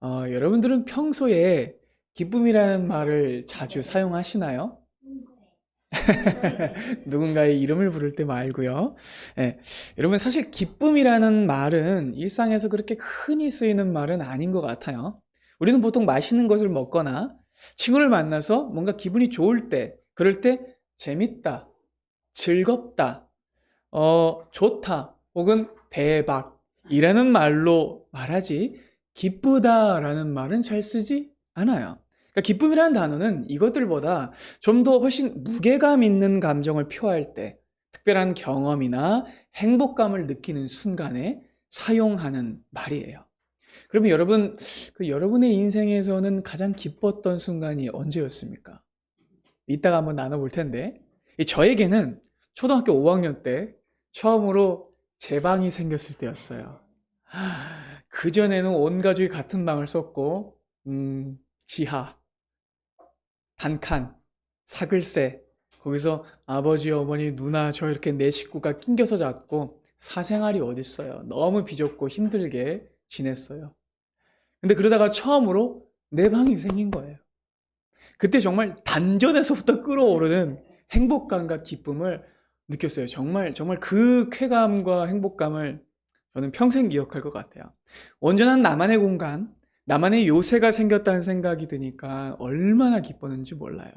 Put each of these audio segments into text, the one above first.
여러분들은 평소에 기쁨이라는 말을 자주 사용하시나요? 누군가의 이름을 부를 때 말고요. 예, 여러분 사실 기쁨이라는 말은 일상에서 그렇게 흔히 쓰이는 말은 아닌 것 같아요. 우리는 보통 맛있는 것을 먹거나 친구를 만나서 뭔가 기분이 좋을 때, 그럴 때 재밌다, 즐겁다, 좋다, 혹은 대박이라는 말로 말하지, 기쁘다라는 말은 잘 쓰지 않아요. 그러니까 기쁨이라는 단어는 이것들보다 좀 더 훨씬 무게감 있는 감정을 표할 때, 특별한 경험이나 행복감을 느끼는 순간에 사용하는 말이에요. 그러면 여러분, 여러분의 인생에서는 가장 기뻤던 순간이 언제였습니까? 이따가 한번 나눠볼 텐데, 저에게는 초등학교 5학년 때 처음으로 제 방이 생겼을 때였어요. 그전에는 온 가족이 같은 방을 썼고, 지하, 단칸, 사글세, 거기서 아버지, 어머니, 누나, 저 이렇게 네 식구가 낑겨서 잤고, 사생활이 어딨어요. 너무 비좁고 힘들게 지냈어요. 근데 그러다가 처음으로 내 방이 생긴 거예요. 그때 정말 단전에서부터 끌어오르는 행복감과 기쁨을 느꼈어요. 정말, 정말 그 쾌감과 행복감을 저는 평생 기억할 것 같아요. 온전한 나만의 공간, 나만의 요새가 생겼다는 생각이 드니까 얼마나 기뻤는지 몰라요.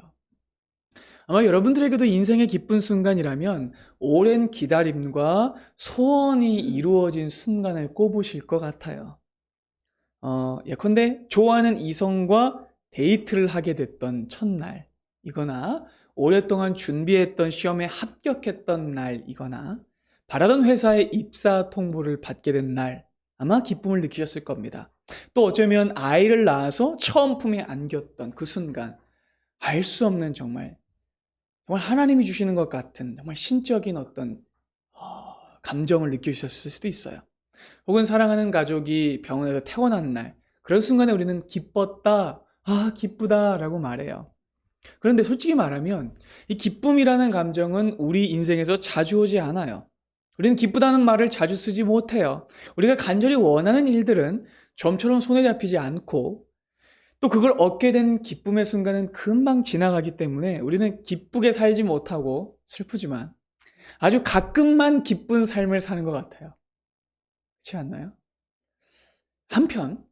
아마 여러분들에게도 인생의 기쁜 순간이라면 오랜 기다림과 소원이 이루어진 순간을 꼽으실 것 같아요. 예컨대 좋아하는 이성과 데이트를 하게 됐던 첫날 이거나 오랫동안 준비했던 시험에 합격했던 날이거나 바라던 회사에 입사 통보를 받게 된 날 아마 기쁨을 느끼셨을 겁니다. 또 어쩌면 아이를 낳아서 처음 품에 안겼던 그 순간 알 수 없는 정말 하나님이 주시는 것 같은 정말 신적인 어떤 감정을 느끼셨을 수도 있어요. 혹은 사랑하는 가족이 병원에서 퇴원한 날, 그런 순간에 우리는 기뻤다, 기쁘다 라고 말해요. 그런데 솔직히 말하면 이 기쁨이라는 감정은 우리 인생에서 자주 오지 않아요. 우리는 기쁘다는 말을 자주 쓰지 못해요. 우리가 간절히 원하는 일들은 좀처럼 손에 잡히지 않고 또 그걸 얻게 된 기쁨의 순간은 금방 지나가기 때문에 우리는 기쁘게 살지 못하고 슬프지만 아주 가끔만 기쁜 삶을 사는 것 같아요. 그렇지 않나요? 한편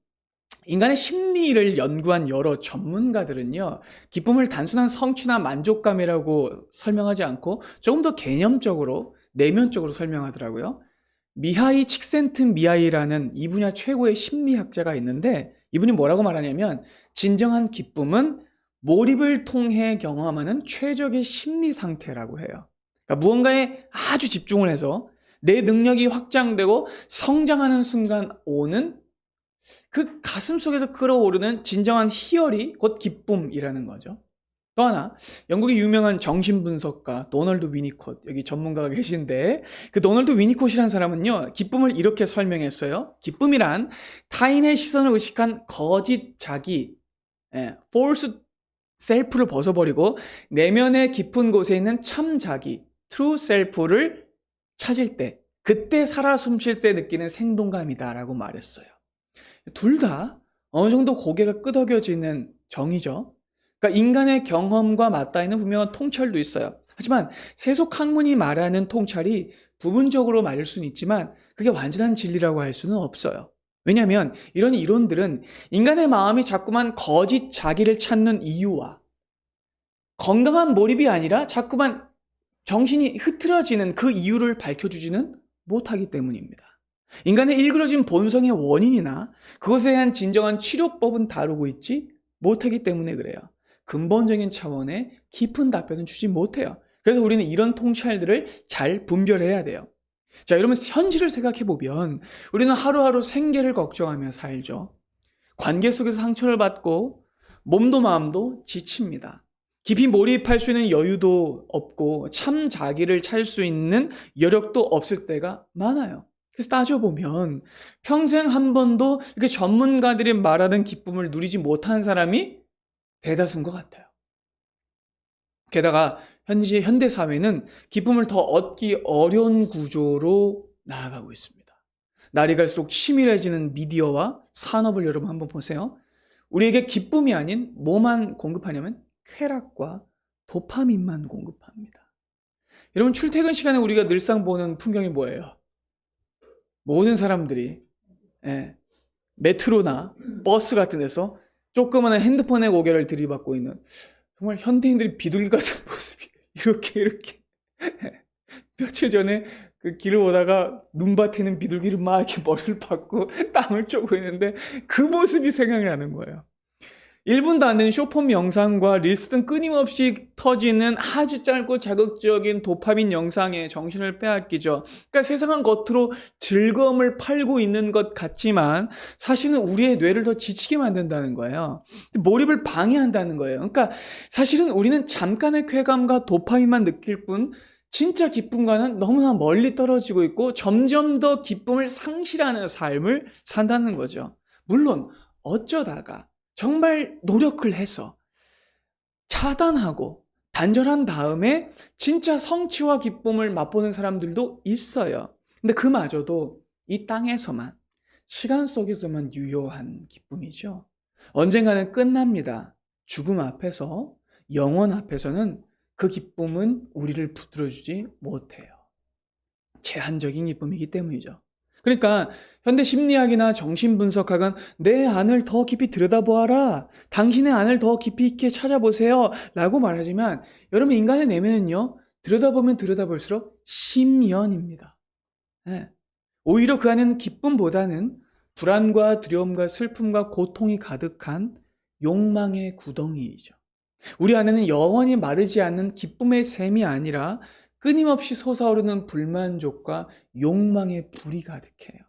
인간의 심리를 연구한 여러 전문가들은요, 기쁨을 단순한 성취나 만족감이라고 설명하지 않고 조금 더 개념적으로, 내면적으로 설명하더라고요. 미하이 칙센트미하이라는 이 분야 최고의 심리학자가 있는데, 이분이 뭐라고 말하냐면, 진정한 기쁨은 몰입을 통해 경험하는 최적의 심리 상태라고 해요. 그러니까 무언가에 아주 집중을 해서 내 능력이 확장되고 성장하는 순간 오는 그 가슴 속에서 끌어오르는 진정한 희열이 곧 기쁨이라는 거죠. 또 하나, 영국의 유명한 정신분석가 도널드 위니콧, 여기 전문가가 계신데, 그 도널드 위니콧이라는 사람은요, 기쁨을 이렇게 설명했어요. 기쁨이란 타인의 시선을 의식한 거짓 자기, false self를 벗어버리고, 내면의 깊은 곳에 있는 참 자기, true self를 찾을 때, 그때 살아 숨쉴 때 느끼는 생동감이다라고 말했어요. 둘 다 어느 정도 고개가 끄덕여지는 정의죠. 그러니까 인간의 경험과 맞닿아 있는 분명한 통찰도 있어요. 하지만 세속 학문이 말하는 통찰이 부분적으로 맞을 수는 있지만 그게 완전한 진리라고 할 수는 없어요. 왜냐하면 이런 이론들은 인간의 마음이 자꾸만 거짓 자기를 찾는 이유와 건강한 몰입이 아니라 자꾸만 정신이 흐트러지는 그 이유를 밝혀주지는 못하기 때문입니다. 인간의 일그러진 본성의 원인이나 그것에 대한 진정한 치료법은 다루고 있지 못하기 때문에 그래요. 근본적인 차원의 깊은 답변은 주지 못해요. 그래서 우리는 이런 통찰들을 잘 분별해야 돼요. 자, 여러분 현실을 생각해 보면 우리는 하루하루 생계를 걱정하며 살죠. 관계 속에서 상처를 받고 몸도 마음도 지칩니다. 깊이 몰입할 수 있는 여유도 없고 참 자기를 찾을 수 있는 여력도 없을 때가 많아요. 그래서 따져보면 평생 한 번도 이렇게 전문가들이 말하는 기쁨을 누리지 못한 사람이 대다수인 것 같아요. 게다가 현대 사회는 기쁨을 더 얻기 어려운 구조로 나아가고 있습니다. 날이 갈수록 치밀해지는 미디어와 산업을 여러분 한번 보세요. 우리에게 기쁨이 아닌 뭐만 공급하냐면 쾌락과 도파민만 공급합니다. 여러분 출퇴근 시간에 우리가 늘상 보는 풍경이 뭐예요? 모든 사람들이 메트로나 버스 같은 데서 조그마한 핸드폰의 고개를 들이받고 있는 정말 현대인들이 비둘기 같은 모습이 이렇게 며칠 전에 그 길을 오다가 눈밭에 있는 비둘기를 막 이렇게 머리를 박고 땀을 쪼고 있는데 그 모습이 생각이 나는 거예요. 1분도 안 되는 쇼폼 영상과 릴스 등 끊임없이 터지는 아주 짧고 자극적인 도파민 영상에 정신을 빼앗기죠. 그러니까 세상은 겉으로 즐거움을 팔고 있는 것 같지만 사실은 우리의 뇌를 더 지치게 만든다는 거예요. 몰입을 방해한다는 거예요. 그러니까 사실은 우리는 잠깐의 쾌감과 도파민만 느낄 뿐 진짜 기쁨과는 너무나 멀리 떨어지고 있고 점점 더 기쁨을 상실하는 삶을 산다는 거죠. 물론 어쩌다가 정말 노력을 해서 차단하고 단절한 다음에 진짜 성취와 기쁨을 맛보는 사람들도 있어요. 근데 그마저도 이 땅에서만, 시간 속에서만 유효한 기쁨이죠. 언젠가는 끝납니다. 죽음 앞에서, 영원 앞에서는 그 기쁨은 우리를 붙들어주지 못해요. 제한적인 기쁨이기 때문이죠. 그러니까 현대 심리학이나 정신분석학은 내 안을 더 깊이 들여다보아라. 당신의 안을 더 깊이 있게 찾아보세요. 라고 말하지만 여러분 인간의 내면은요. 들여다보면 들여다볼수록 심연입니다. 네. 오히려 그 안에는 기쁨보다는 불안과 두려움과 슬픔과 고통이 가득한 욕망의 구덩이이죠. 우리 안에는 영원히 마르지 않는 기쁨의 샘이 아니라 끊임없이 솟아오르는 불만족과 욕망의 불이 가득해요.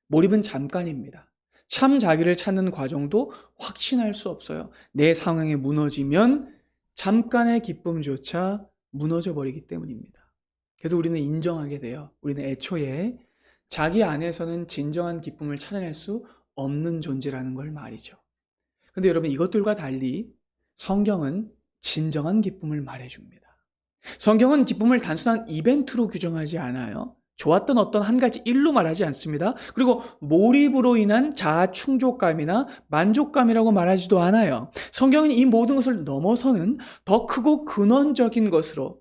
몰입은 잠깐입니다. 참 자기를 찾는 과정도 확신할 수 없어요. 내 상황에 무너지면 잠깐의 기쁨조차 무너져 버리기 때문입니다. 그래서 우리는 인정하게 돼요. 우리는 애초에 자기 안에서는 진정한 기쁨을 찾아낼 수 없는 존재라는 걸 말이죠. 근데 여러분 이것들과 달리 성경은 진정한 기쁨을 말해줍니다. 성경은 기쁨을 단순한 이벤트로 규정하지 않아요. 좋았던 어떤 한 가지 일로 말하지 않습니다. 그리고 몰입으로 인한 자아 충족감이나 만족감이라고 말하지도 않아요. 성경은 이 모든 것을 넘어서는 더 크고 근원적인 것으로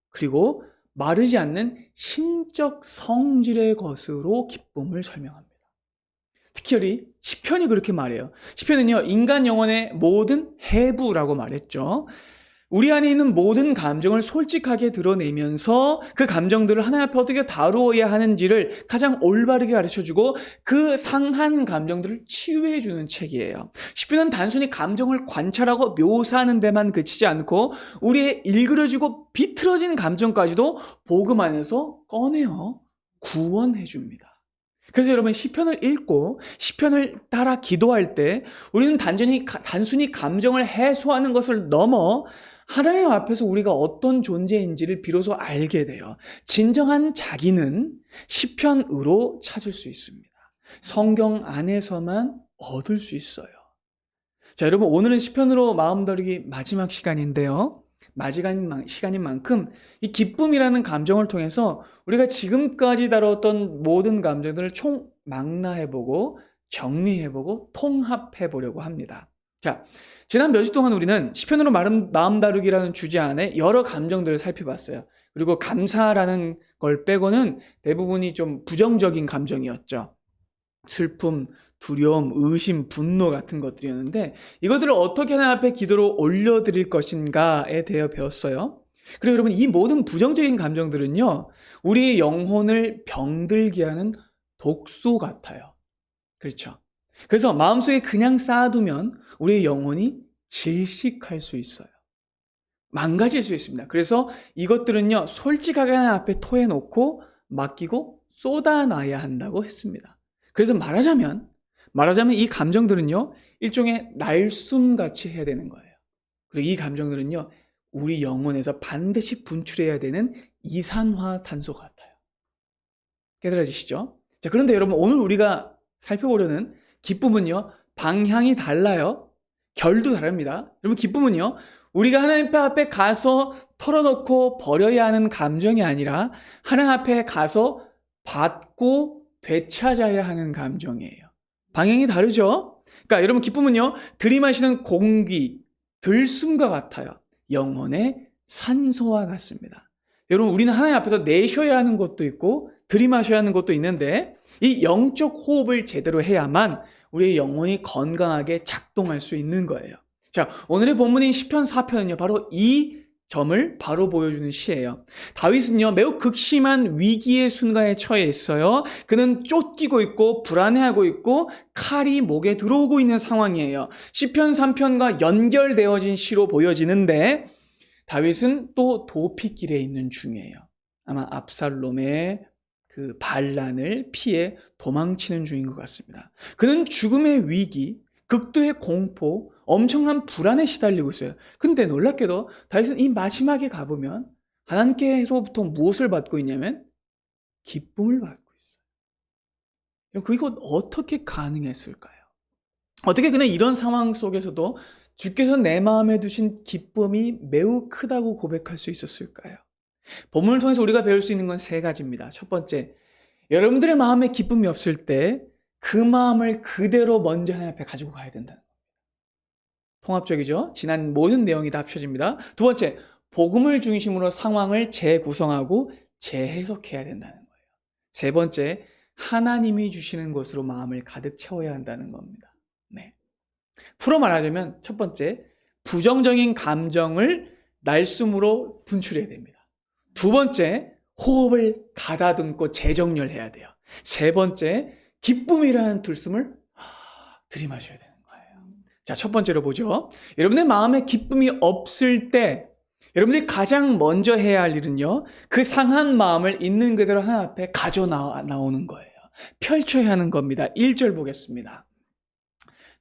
그리고 마르지 않는 신적 성질의 것으로 기쁨을 설명합니다. 특별히 시편이 그렇게 말해요. 시편은요, 인간 영혼의 모든 해부라고 말했죠. 우리 안에 있는 모든 감정을 솔직하게 드러내면서 그 감정들을 하나님 앞에 어떻게 다루어야 하는지를 가장 올바르게 가르쳐주고 그 상한 감정들을 치유해주는 책이에요. 시편은 단순히 감정을 관찰하고 묘사하는 데만 그치지 않고 우리의 일그러지고 비틀어진 감정까지도 복음 안에서 꺼내어 구원해줍니다. 그래서 여러분 시편을 읽고 시편을 따라 기도할 때 우리는 단순히 감정을 해소하는 것을 넘어 하나님 앞에서 우리가 어떤 존재인지를 비로소 알게 돼요. 진정한 자기는 시편으로 찾을 수 있습니다. 성경 안에서만 얻을 수 있어요. 자, 여러분 오늘은 시편으로 마음 다루기 마지막 시간인데요. 마지막 시간인 만큼 이 기쁨이라는 감정을 통해서 우리가 지금까지 다뤘던 모든 감정들을 총망라해보고 정리해보고 통합해보려고 합니다. 자, 지난 몇 주 동안 우리는 시편으로 마음 다루기라는 주제 안에 여러 감정들을 살펴봤어요. 그리고 감사라는 걸 빼고는 대부분이 좀 부정적인 감정이었죠. 슬픔, 두려움, 의심, 분노 같은 것들이었는데 이것들을 어떻게 하나님 앞에 기도로 올려드릴 것인가에 대해 배웠어요. 그리고 여러분 이 모든 부정적인 감정들은요. 우리의 영혼을 병들게 하는 독소 같아요. 그렇죠? 그래서 마음속에 그냥 쌓아두면 우리의 영혼이 질식할 수 있어요. 망가질 수 있습니다. 그래서 이것들은요. 솔직하게 하나님 앞에 토해놓고 맡기고 쏟아놔야 한다고 했습니다. 그래서 말하자면 이 감정들은요. 일종의 날숨같이 해야 되는 거예요. 그리고 이 감정들은요. 우리 영혼에서 반드시 분출해야 되는 이산화탄소 같아요. 깨달아지시죠? 자, 그런데 여러분 오늘 우리가 살펴보려는 기쁨은요. 방향이 달라요. 결도 다릅니다. 여러분 기쁨은요. 우리가 하나님 앞에 가서 털어놓고 버려야 하는 감정이 아니라 하나님 앞에 가서 받고 되찾아야 하는 감정이에요. 방향이 다르죠? 그러니까 여러분 기쁨은요, 들이마시는 공기, 들숨과 같아요. 영혼의 산소와 같습니다. 여러분 우리는 하나님 앞에서 내쉬어야 하는 것도 있고 들이마셔야 하는 것도 있는데 이 영적 호흡을 제대로 해야만 우리의 영혼이 건강하게 작동할 수 있는 거예요. 자, 오늘의 본문인 시편 4편은요, 바로 이 점을 바로 보여주는 시예요. 다윗은요, 매우 극심한 위기의 순간에 처해 있어요. 그는 쫓기고 있고 불안해하고 있고 칼이 목에 들어오고 있는 상황이에요. 시편 3편과 연결되어진 시로 보여지는데 다윗은 또 도피길에 있는 중이에요. 아마 압살롬의 그 반란을 피해 도망치는 중인 것 같습니다. 그는 죽음의 위기, 극도의 공포, 엄청난 불안에 시달리고 있어요. 근데 놀랍게도 다윗은 이 마지막에 가보면 하나님께서부터 무엇을 받고 있냐면 기쁨을 받고 있어요. 그리고 어떻게 가능했을까요? 어떻게 그는 이런 상황 속에서도 주께서 내 마음에 두신 기쁨이 매우 크다고 고백할 수 있었을까요? 본문을 통해서 우리가 배울 수 있는 건 세 가지입니다. 첫 번째, 여러분들의 마음에 기쁨이 없을 때 그 마음을 그대로 먼저 하나님 앞에 가지고 가야 된다는 겁니다. 통합적이죠? 지난 모든 내용이 다 합쳐집니다. 두 번째, 복음을 중심으로 상황을 재구성하고 재해석해야 된다는 거예요. 세 번째, 하나님이 주시는 것으로 마음을 가득 채워야 한다는 겁니다. 네. 풀어 말하자면 첫 번째, 부정적인 감정을 날숨으로 분출해야 됩니다. 두 번째, 호흡을 가다듬고 재정렬해야 돼요. 세 번째, 기쁨이라는 들숨을 들이마셔야 되는 거예요. 자, 첫 번째로 보죠. 여러분의 마음에 기쁨이 없을 때 여러분들이 가장 먼저 해야 할 일은요, 그 상한 마음을 있는 그대로 하나님 앞에 나오는 거예요. 펼쳐야 하는 겁니다. 1절 보겠습니다.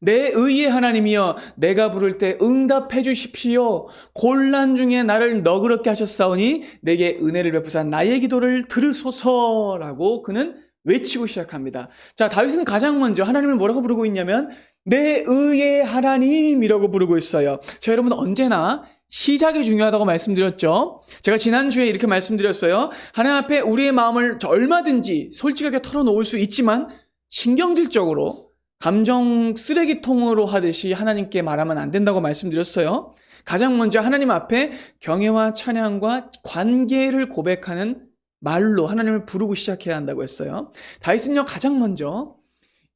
내 의의 하나님이여, 내가 부를 때 응답해 주십시오. 곤란 중에 나를 너그럽게 하셨사오니 내게 은혜를 베푸사 나의 기도를 들으소서라고 그는 외치고 시작합니다. 자, 다윗은 가장 먼저 하나님을 뭐라고 부르고 있냐면 내 의의 하나님이라고 부르고 있어요. 자, 여러분 언제나 시작이 중요하다고 말씀드렸죠. 제가 지난주에 이렇게 말씀드렸어요. 하나님 앞에 우리의 마음을 얼마든지 솔직하게 털어놓을 수 있지만 신경질적으로 감정 쓰레기통으로 하듯이 하나님께 말하면 안 된다고 말씀드렸어요. 가장 먼저 하나님 앞에 경외와 찬양과 관계를 고백하는 말로 하나님을 부르고 시작해야 한다고 했어요. 다윗은요, 가장 먼저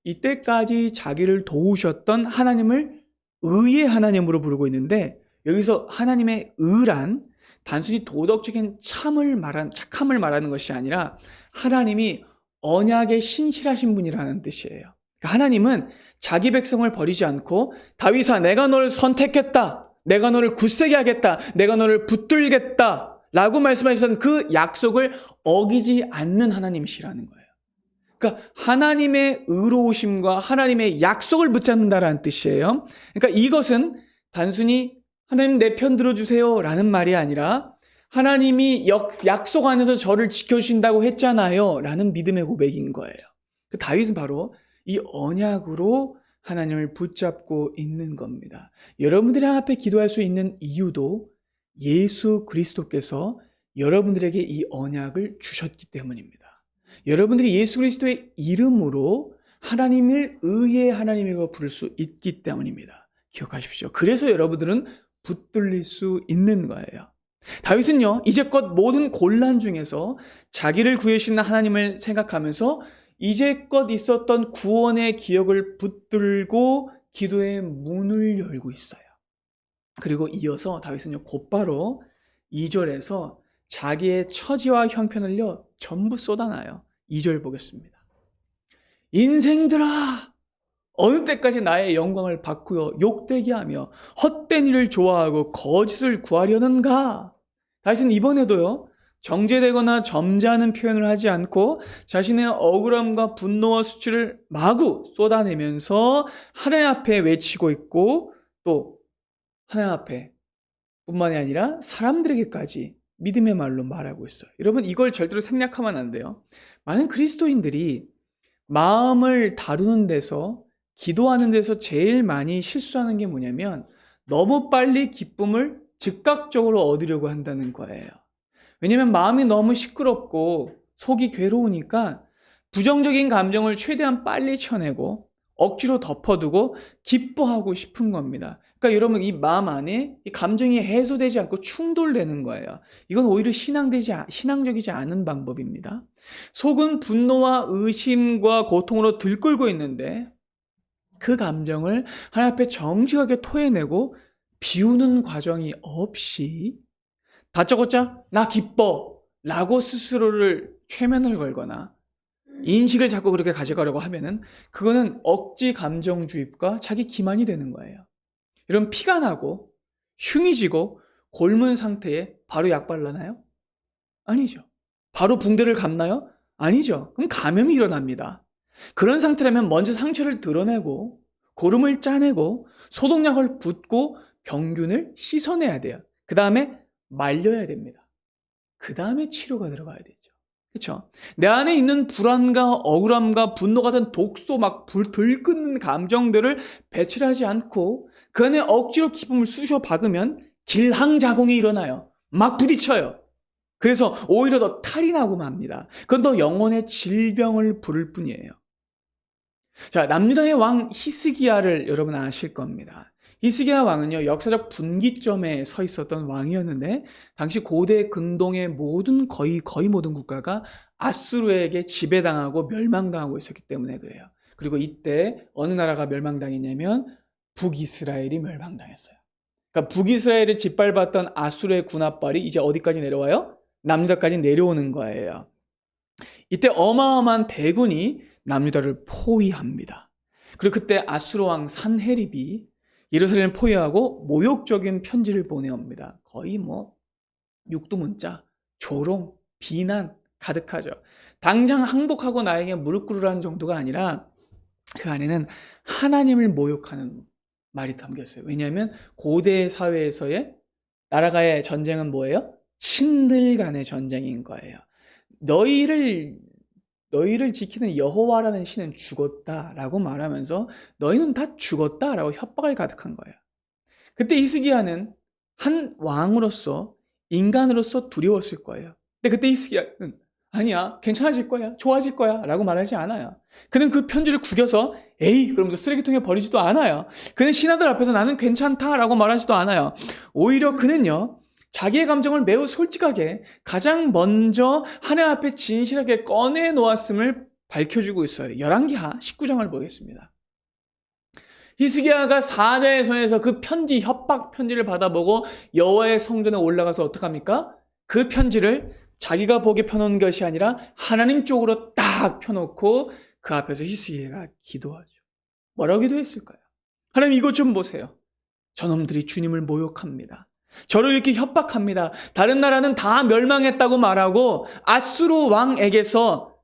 이때까지 자기를 도우셨던 하나님을 의의 하나님으로 부르고 있는데, 여기서 하나님의 의란 단순히 도덕적인 착함을 말하는 것이 아니라 하나님이 언약에 신실하신 분이라는 뜻이에요. 하나님은 자기 백성을 버리지 않고 다윗아, 내가 너를 선택했다, 내가 너를 굳세게 하겠다, 내가 너를 붙들겠다 라고 말씀하셨던 그 약속을 어기지 않는 하나님이시라는 거예요. 그러니까 하나님의 의로우심과 하나님의 약속을 붙잡는다라는 뜻이에요. 그러니까 이것은 단순히 하나님 내 편 들어주세요 라는 말이 아니라 하나님이 약속 안에서 저를 지켜주신다고 했잖아요 라는 믿음의 고백인 거예요. 다윗은 바로 이 언약으로 하나님을 붙잡고 있는 겁니다. 여러분들이 앞에 기도할 수 있는 이유도 예수 그리스도께서 여러분들에게 이 언약을 주셨기 때문입니다. 여러분들이 예수 그리스도의 이름으로 하나님을 의의 하나님이라고 부를 수 있기 때문입니다. 기억하십시오. 그래서 여러분들은 붙들릴 수 있는 거예요. 다윗은요, 이제껏 모든 곤란 중에서 자기를 구해주신 하나님을 생각하면서 이제껏 있었던 구원의 기억을 붙들고 기도의 문을 열고 있어요. 그리고 이어서 다윗은요, 곧바로 2절에서 자기의 처지와 형편을요 전부 쏟아놔요. 2절 보겠습니다. 인생들아, 어느 때까지 나의 영광을 바꾸어 욕되게 하며 헛된 일을 좋아하고 거짓을 구하려는가? 다윗은 이번에도요, 정죄되거나 점잖은 표현을 하지 않고 자신의 억울함과 분노와 수치를 마구 쏟아내면서 하나님 앞에 외치고 있고, 또 하나님 앞에 뿐만이 아니라 사람들에게까지 믿음의 말로 말하고 있어요. 여러분, 이걸 절대로 생략하면 안 돼요. 많은 그리스도인들이 마음을 다루는 데서, 기도하는 데서 제일 많이 실수하는 게 뭐냐면 너무 빨리 기쁨을 즉각적으로 얻으려고 한다는 거예요. 왜냐하면 마음이 너무 시끄럽고 속이 괴로우니까 부정적인 감정을 최대한 빨리 쳐내고 억지로 덮어두고 기뻐하고 싶은 겁니다. 그러니까 여러분 이 마음 안에 이 감정이 해소되지 않고 충돌되는 거예요. 이건 오히려 신앙적이지 않은 방법입니다. 속은 분노와 의심과 고통으로 들끓고 있는데 그 감정을 하나님 앞에 정직하게 토해내고 비우는 과정이 없이 다짜고짜 나 기뻐 라고 스스로를 최면을 걸거나 인식을 자꾸 그렇게 가져가려고 하면은 그거는 억지 감정 주입과 자기 기만이 되는 거예요. 이런 피가 나고 흉이 지고 곪은 상태에 바로 약 발라나요? 아니죠. 바로 붕대를 감나요? 아니죠. 그럼 감염이 일어납니다. 그런 상태라면 먼저 상처를 드러내고 고름을 짜내고 소독약을 붓고 병균을 씻어내야 돼요. 그 다음에 말려야 됩니다. 그 다음에 치료가 들어가야 되죠. 그렇죠? 내 안에 있는 불안과 억울함과 분노 같은 독소 막 들끓는 감정들을 배출하지 않고 그 안에 억지로 기쁨을 쑤셔 박으면 길항자공이 일어나요. 막 부딪혀요. 그래서 오히려 더 탈이 나고 맙니다. 그건 더 영혼의 질병을 부를 뿐이에요. 자, 남유다의 왕 히스기야를 여러분 아실 겁니다. 히스기야 왕은요, 역사적 분기점에 서 있었던 왕이었는데, 당시 고대 근동의 거의 모든 국가가 아수르에게 지배당하고 멸망당하고 있었기 때문에 그래요. 그리고 이때 어느 나라가 멸망당했냐면 북이스라엘이 멸망당했어요. 그러니까 북이스라엘을 짓밟았던 아수르의 군합발이 이제 어디까지 내려와요? 남유다까지 내려오는 거예요. 이때 어마어마한 대군이 남유다를 포위합니다. 그리고 그때 아수르 왕 산헤립이 예루살렘을 포위하고 모욕적인 편지를 보내옵니다. 거의 육두문자, 조롱, 비난 가득하죠. 당장 항복하고 나에게 무릎 꿇으라는 정도가 아니라 그 안에는 하나님을 모욕하는 말이 담겼어요. 왜냐하면 고대 사회에서의 나라가의 전쟁은 뭐예요? 신들 간의 전쟁인 거예요. 너희를 지키는 여호와라는 신은 죽었다라고 말하면서 너희는 다 죽었다라고 협박을 가득한 거예요. 그때 히스기야는 한 왕으로서 인간으로서 두려웠을 거예요. 근데 그때 히스기야는 아니야, 괜찮아질 거야, 좋아질 거야 라고 말하지 않아요. 그는 그 편지를 구겨서 에이 그러면서 쓰레기통에 버리지도 않아요. 그는 신하들 앞에서 나는 괜찮다라고 말하지도 않아요. 오히려 그는요, 자기의 감정을 매우 솔직하게 가장 먼저 하나님 앞에 진실하게 꺼내 놓았음을 밝혀주고 있어요. 열왕기하 19장을 보겠습니다. 히스기야가 사자의 손에서 그 편지, 협박 편지를 받아보고 여호와의 성전에 올라가서 어떡합니까? 그 편지를 자기가 보게 펴놓은 것이 아니라 하나님 쪽으로 딱 펴놓고 그 앞에서 히스기야가 기도하죠. 뭐라고 기도했을까요? 하나님 이것 좀 보세요. 저놈들이 주님을 모욕합니다. 저를 이렇게 협박합니다. 다른 나라는 다 멸망했다고 말하고 아수르 왕에게서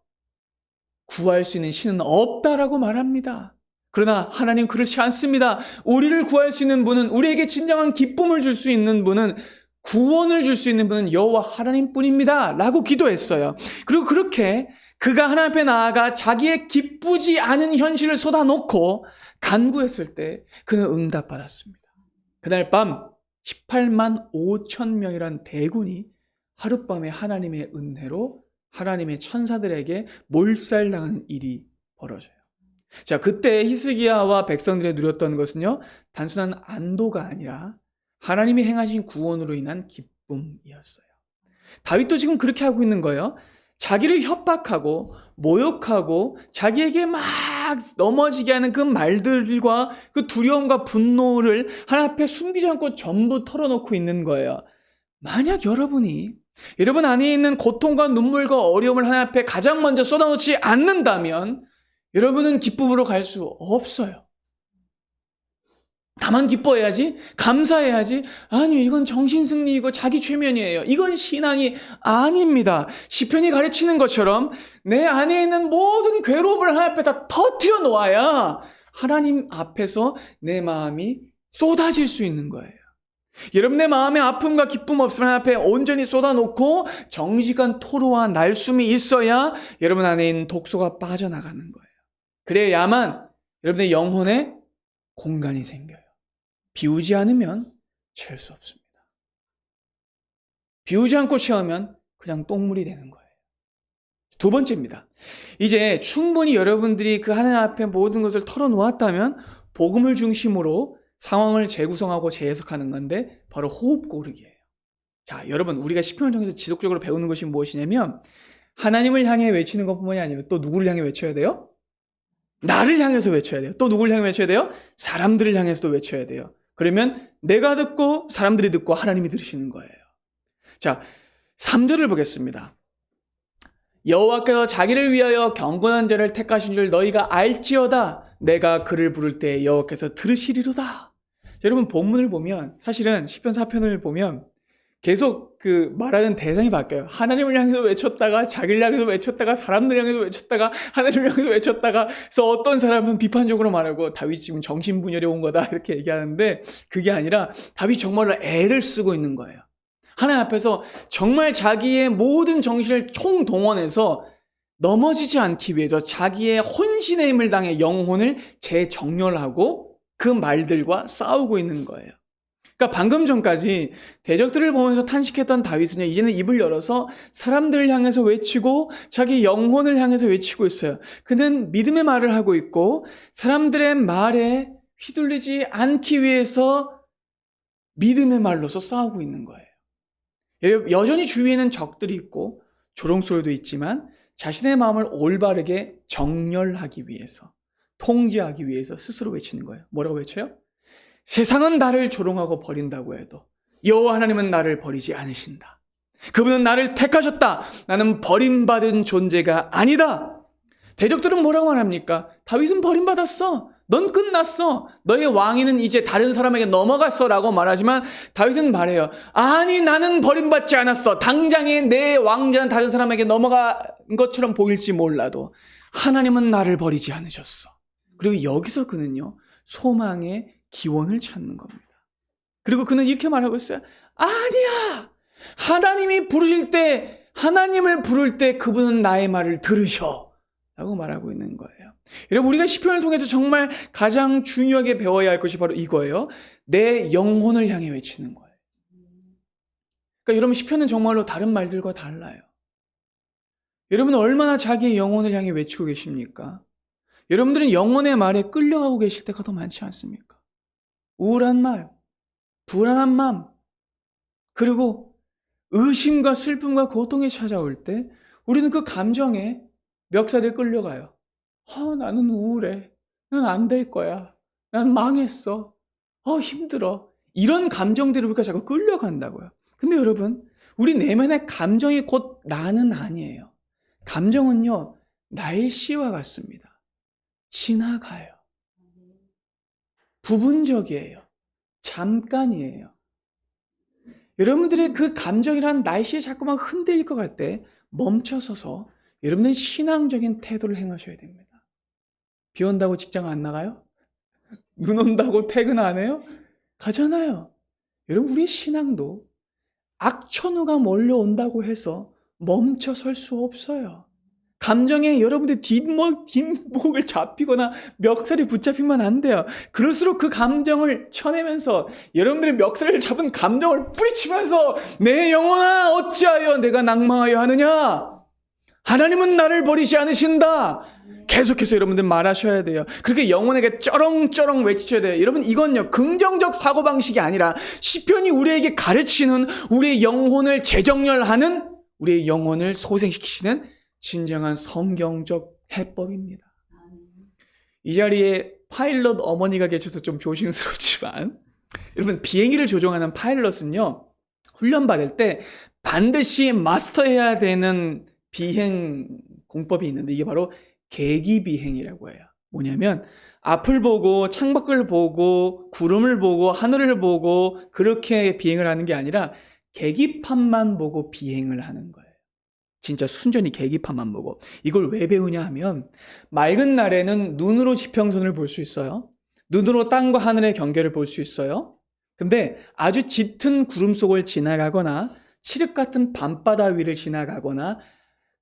구할 수 있는 신은 없다라고 말합니다. 그러나 하나님 그렇지 않습니다. 우리를 구할 수 있는 분은, 우리에게 진정한 기쁨을 줄 수 있는 분은, 구원을 줄 수 있는 분은 여호와 하나님뿐입니다 라고 기도했어요. 그리고 그렇게 그가 하나님 앞에 나아가 자기의 기쁘지 않은 현실을 쏟아놓고 간구했을 때 그는 응답받았습니다. 그날 밤 18만 5천 명이란 대군이 하룻밤에 하나님의 은혜로 하나님의 천사들에게 몰살당하는 일이 벌어져요. 자, 그때 히스기야와 백성들이 누렸던 것은요, 단순한 안도가 아니라 하나님이 행하신 구원으로 인한 기쁨이었어요. 다윗도 지금 그렇게 하고 있는 거예요. 자기를 협박하고 모욕하고 자기에게 막 넘어지게 하는 그 말들과 그 두려움과 분노를 하나님 앞에 숨기지 않고 전부 털어놓고 있는 거예요. 만약 여러분 안에 있는 고통과 눈물과 어려움을 하나님 앞에 가장 먼저 쏟아놓지 않는다면 여러분은 기쁨으로 갈 수 없어요. 다만 기뻐해야지, 감사해야지. 아니요, 이건 정신승리이고 자기 최면이에요. 이건 신앙이 아닙니다. 시편이 가르치는 것처럼 내 안에 있는 모든 괴로움을 하나님 앞에 다 터뜨려 놓아야 하나님 앞에서 내 마음이 쏟아질 수 있는 거예요. 여러분의 마음에 아픔과 기쁨 없으면 하나님 앞에 온전히 쏟아놓고 정직한 토로와 날숨이 있어야 여러분 안에 있는 독소가 빠져나가는 거예요. 그래야만 여러분의 영혼에 공간이 생겨요. 비우지 않으면 채울 수 없습니다. 비우지 않고 채우면 그냥 똥물이 되는 거예요. 두 번째입니다. 이제 충분히 여러분들이 그 하나님 앞에 모든 것을 털어놓았다면 복음을 중심으로 상황을 재구성하고 재해석하는 건데 바로 호흡 고르기예요. 자, 여러분 우리가 시편을 통해서 지속적으로 배우는 것이 무엇이냐면 하나님을 향해 외치는 것뿐만이 아니라 또 누구를 향해 외쳐야 돼요? 나를 향해서 외쳐야 돼요. 또 누구를 향해 외쳐야 돼요? 사람들을 향해서도 외쳐야 돼요. 그러면 내가 듣고 사람들이 듣고 하나님이 들으시는 거예요. 자, 3절을 보겠습니다. 여호와께서 자기를 위하여 경건한 자를 택하신 줄 너희가 알지어다. 내가 그를 부를 때 여호와께서 들으시리로다. 여러분 본문을 보면 사실은 시편 4편을 보면 계속 그 말하는 대상이 바뀌어요. 하나님을 향해서 외쳤다가 자기를 향해서 외쳤다가 사람들 향해서 외쳤다가 하나님을 향해서 외쳤다가 그래서 어떤 사람은 비판적으로 말하고 다윗이 지금 정신분열이 온 거다 이렇게 얘기하는데 그게 아니라 다윗이 정말로 애를 쓰고 있는 거예요. 하나님 앞에서 정말 자기의 모든 정신을 총동원해서 넘어지지 않기 위해서 자기의 혼신의 힘을 당해 영혼을 재정렬하고 그 말들과 싸우고 있는 거예요. 그러니까 방금 전까지 대적들을 보면서 탄식했던 다윗은요, 이제는 입을 열어서 사람들을 향해서 외치고 자기 영혼을 향해서 외치고 있어요. 그는 믿음의 말을 하고 있고 사람들의 말에 휘둘리지 않기 위해서 믿음의 말로서 싸우고 있는 거예요. 여전히 주위에는 적들이 있고 조롱소리도 있지만 자신의 마음을 올바르게 정렬하기 위해서, 통제하기 위해서 스스로 외치는 거예요. 뭐라고 외쳐요? 세상은 나를 조롱하고 버린다고 해도 여호와 하나님은 나를 버리지 않으신다. 그분은 나를 택하셨다. 나는 버림받은 존재가 아니다. 대적들은 뭐라고 말합니까? 다윗은 버림받았어. 넌 끝났어. 너의 왕위는 이제 다른 사람에게 넘어갔어 라고 말하지만 다윗은 말해요. 아니 나는 버림받지 않았어. 당장에 내 왕자는 다른 사람에게 넘어간 것처럼 보일지 몰라도 하나님은 나를 버리지 않으셨어. 그리고 여기서 그는요 소망의 기원을 찾는 겁니다. 그리고 그는 이렇게 말하고 있어요. 아니야. 하나님이 부르실 때 하나님을 부를 때 그분은 나의 말을 들으셔 라고 말하고 있는 거예요. 여러분 우리가 시편을 통해서 정말 가장 중요하게 배워야 할 것이 바로 이거예요. 내 영혼을 향해 외치는 거예요. 그러니까 여러분 시편은 정말로 다른 말들과 달라요. 여러분은 얼마나 자기의 영혼을 향해 외치고 계십니까? 여러분들은 영혼의 말에 끌려가고 계실 때가 더 많지 않습니까? 우울한 말, 불안한 마음, 그리고 의심과 슬픔과 고통이 찾아올 때 우리는 그 감정에 멱살에 끌려가요. 나는 우울해. 난 안 될 거야. 난 망했어. 힘들어. 이런 감정들이 우리가 자꾸 끌려간다고요. 근데 여러분, 우리 내면의 감정이 곧 나는 아니에요. 감정은요, 날씨와 같습니다. 지나가요. 부분적이에요. 잠깐이에요. 여러분들의 그 감정이란 날씨에 자꾸만 흔들릴 것 같을 때 멈춰서서 여러분들은 신앙적인 태도를 행하셔야 됩니다. 비 온다고 직장 안 나가요? 눈 온다고 퇴근 안 해요? 가잖아요. 여러분 우리의 신앙도 악천후가 몰려온다고 해서 멈춰 설 수 없어요. 감정에 여러분들 뒷목을 잡히거나 멱살이 붙잡히면 안 돼요. 그럴수록 그 감정을 쳐내면서 여러분들의 멱살을 잡은 감정을 뿌리치면서 내 영혼아 어찌하여 내가 낭망하여 하느냐? 하나님은 나를 버리지 않으신다. 계속해서 여러분들 말하셔야 돼요. 그렇게 영혼에게 쩌렁쩌렁 외치셔야 돼요. 여러분 이건요 긍정적 사고방식이 아니라 시편이 우리에게 가르치는 우리의 영혼을 재정렬하는 우리의 영혼을 소생시키시는 진정한 성경적 해법입니다. 이 자리에 파일럿 어머니가 계셔서 좀 조심스럽지만 여러분 비행기를 조종하는 파일럿은요 훈련받을 때 반드시 마스터해야 되는 비행 공법이 있는데 이게 바로 계기비행이라고 해요. 뭐냐면 앞을 보고 창밖을 보고 구름을 보고 하늘을 보고 그렇게 비행을 하는 게 아니라 계기판만 보고 비행을 하는 거예요. 진짜 순전히 계기판만 보고. 이걸 왜 배우냐 하면 맑은 날에는 눈으로 지평선을 볼 수 있어요. 눈으로 땅과 하늘의 경계를 볼 수 있어요. 근데 아주 짙은 구름 속을 지나가거나 칠흑 같은 밤바다 위를 지나가거나